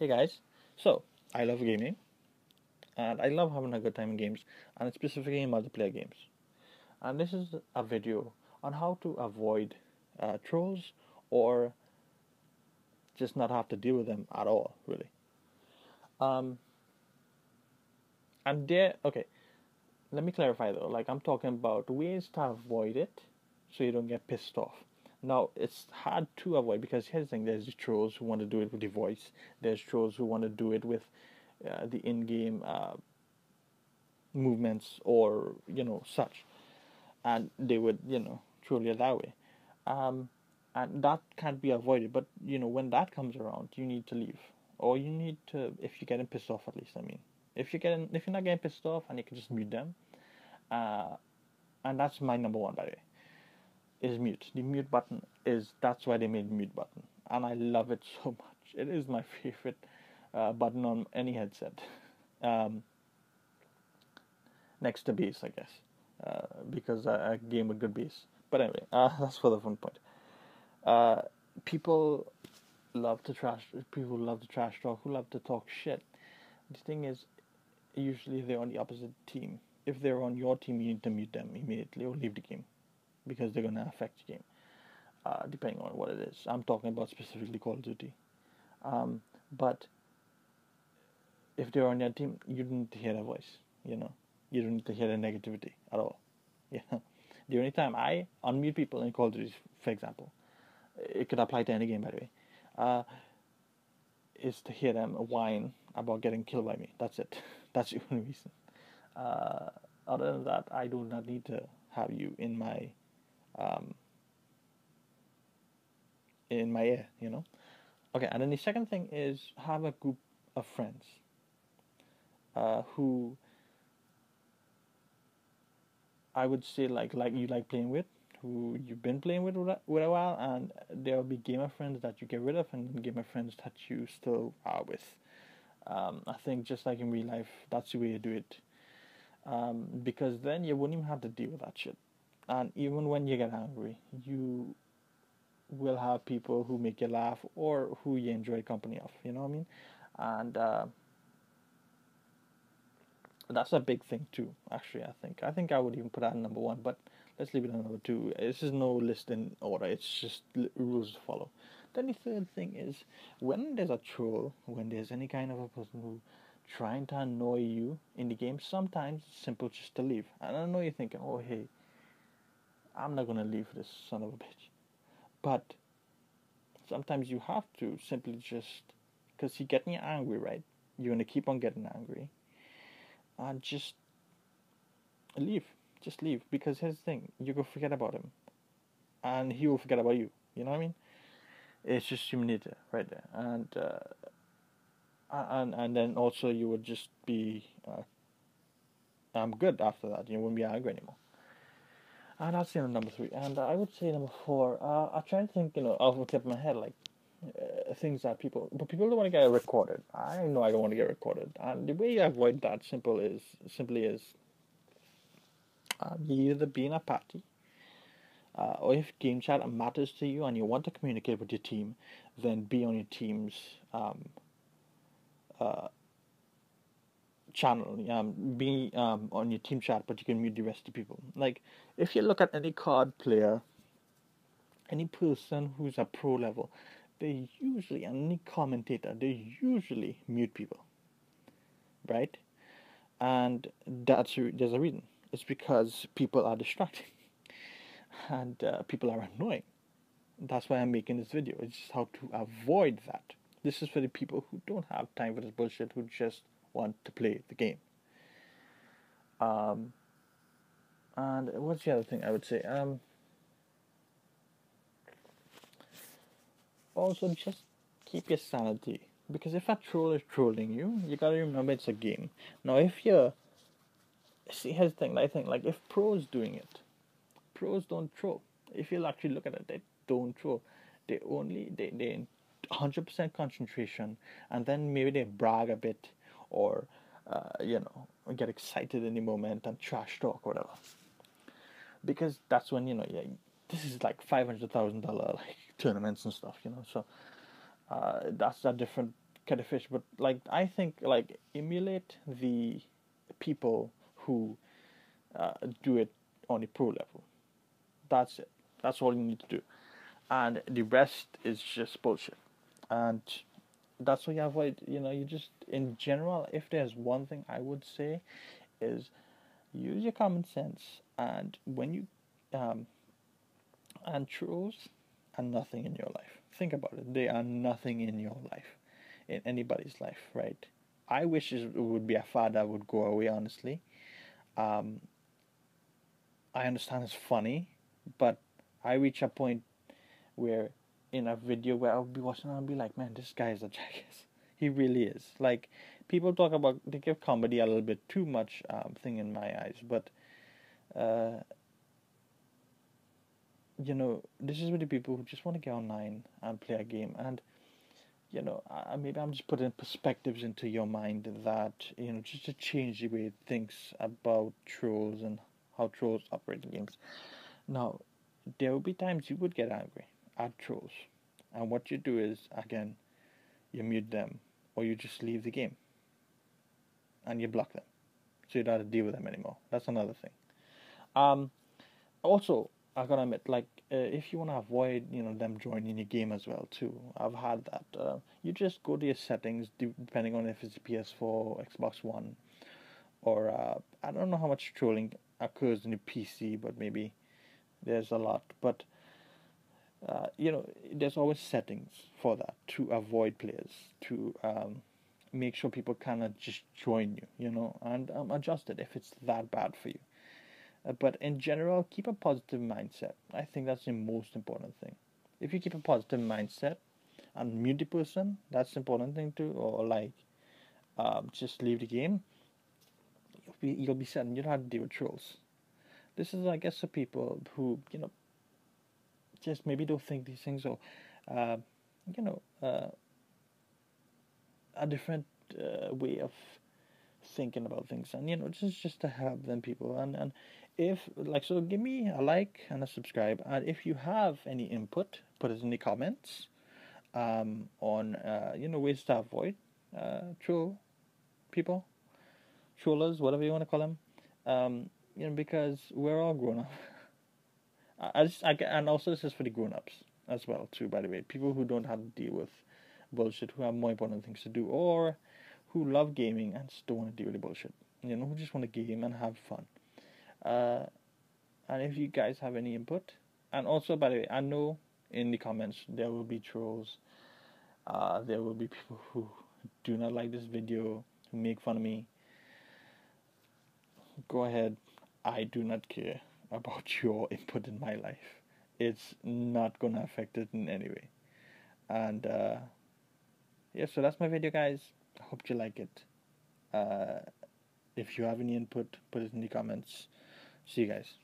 Hey guys, so I love gaming and I love having a good time in games and specifically in multiplayer games. And this is a video on how to avoid trolls or just not have to deal with them at all, really. Um, and there, okay, let me clarify though. Like I'm talking about ways to avoid it so you don't get pissed off. Now it's hard to avoid because here's the thing: there's the trolls who want to do it with the voice. There's trolls who want to do it with the in-game movements or such, and they would troll you that way, um, and that can't be avoided. But when that comes around, you need to leave, or you need to, if you're getting pissed off, at least. I mean, if you're not getting pissed off, and you can just mute them, uh, and that's my number one, by the way, is mute. The mute button is that's why they made the mute button, and I love it so much. It is my favorite button on any headset. Um, Next to bass, I guess, because I game with good bass. But anyway, that's for the fun point. Uh, people love to trash. People love to trash talk. Who love to talk shit. The thing is, usually they're on the opposite team. If they're on your team, you need to mute them immediately or leave the game because they're gonna affect the game. Depending on what it is. I'm talking about specifically Call of Duty. But if they're on your team, you don't need to hear their voice. You don't need to hear the negativity at all. Yeah. The only time I unmute people in Call of Duty, for example, it could apply to any game, by the way, uh, is to hear them whine about getting killed by me. That's it. That's the only reason. Uh, Other than that, I do not need to have you um, in my ear. Okay, and then the second thing is have a group of friends who I would say like you like playing with, who you've been playing with a while, and there'll be gamer friends that you get rid of, and gamer friends that you still are with. I think just like in real life, that's the way you do it, because then you wouldn't even have to deal with that shit. And even when you get angry, you will have people who make you laugh or who you enjoy company of. You know what I mean? And that's a big thing too. Actually, I think I would even put that in number one, but let's leave it at number two. This is no list in order. It's just rules to follow. Then the third thing is when there's a troll, when there's any kind of a person who trying to annoy you in the game, sometimes it's simple just to leave. And I know you're thinking, oh hey, I'm not gonna leave this son of a bitch, but sometimes you have to simply just because he's getting you angry, right? You're gonna keep on getting angry and just leave. Just leave. Because here's the thing, you go forget about him. And he will forget about you. You know what I mean? It's just human nature right there. And then also you would just be I'm good after that. You wouldn't be angry anymore. And that's number three. And I would say number four. I try to think, off the tip of my head, like things that but people don't want to get recorded. I know I don't want to get recorded, and the way you avoid that simply is you either be in a party, or if game chat matters to you and you want to communicate with your team, then be on your team's uh, channel. Be on your team chat, but you can mute the rest of the people. Like if you look at any card player, any person who's a pro level, they usually, and any commentator, they usually mute people, right? And there's a reason. It's because people are distracting and people are annoying. That's why I'm making this video. It's just how to avoid that. This is for the people who don't have time for this bullshit, who just want to play the game. And what's the other thing I would say? Also, just keep your sanity. Because if a troll is trolling you, you gotta remember it's a game. Now, if you're... See, here's the thing. I think, like, if pros doing it, pros don't troll. If you actually look at it, they don't troll. They 100% concentration, and then maybe they brag a bit, or get excited in the moment and trash talk or whatever. Because that's when yeah, this is like $500,000 like tournaments and stuff, so that's a different catch a fish, but like I think like emulate the people who do it on a pro level. That's it. That's all you need to do, and the rest is just bullshit. And that's what you avoid. You just in general, if there's one thing I would say is use your common sense, and when you um, and trolls are nothing in your life. Think about it. They are nothing in your life, in anybody's life, right? I wish it would be a fad that would go away, honestly. Um, I understand it's funny, but I reach a point where in a video where I'll be watching and I'll be like, man, this guy is a jackass. He really is. Like, people talk about, they give comedy a little bit too much thing in my eyes, but uh, this is with the people who just want to get online and play a game. And, maybe I'm just putting perspectives into your mind that, just to change the way it thinks about trolls and how trolls operate in games. Now, there will be times you would get angry at trolls. And what you do is, again, you mute them or you just leave the game and you block them. So you don't have to deal with them anymore. That's another thing. Um, Also, I gotta admit, like, if you wanna avoid, them joining your game as well too. I've had that. You just go to your settings, depending on if it's PS4, Xbox One, or I don't know how much trolling occurs in the PC, but maybe there's a lot. But there's always settings for that to avoid players, to make sure people cannot just join you, and adjust it if it's that bad for you. But in general, keep a positive mindset. I think that's the most important thing. If you keep a positive mindset and mute the person, that's the important thing too. Or like, just leave the game. You'll be set, and you don't have to deal with trolls. This is, I guess, for people who just maybe don't think these things, or uh, you know, uh, a different way of thinking about things, and just to help them people. And if like, so give me a like and a subscribe, and if you have any input, put it in the comments on ways to avoid troll people, trollers, whatever you want to call them. Because we're all grown up. And also this is for the grown ups as well too, by the way, people who don't have to deal with bullshit, who have more important things to do, or who love gaming and just don't want to deal with the bullshit. Who just want to game and have fun. Uh, and if you guys have any input, and also, by the way, I know in the comments there will be trolls. There will be people who do not like this video, who make fun of me. Go ahead. I do not care about your input in my life. It's not gonna affect it in any way. And yeah, so that's my video, guys. I hope you like it. If you have any input, put it in the comments. See you guys.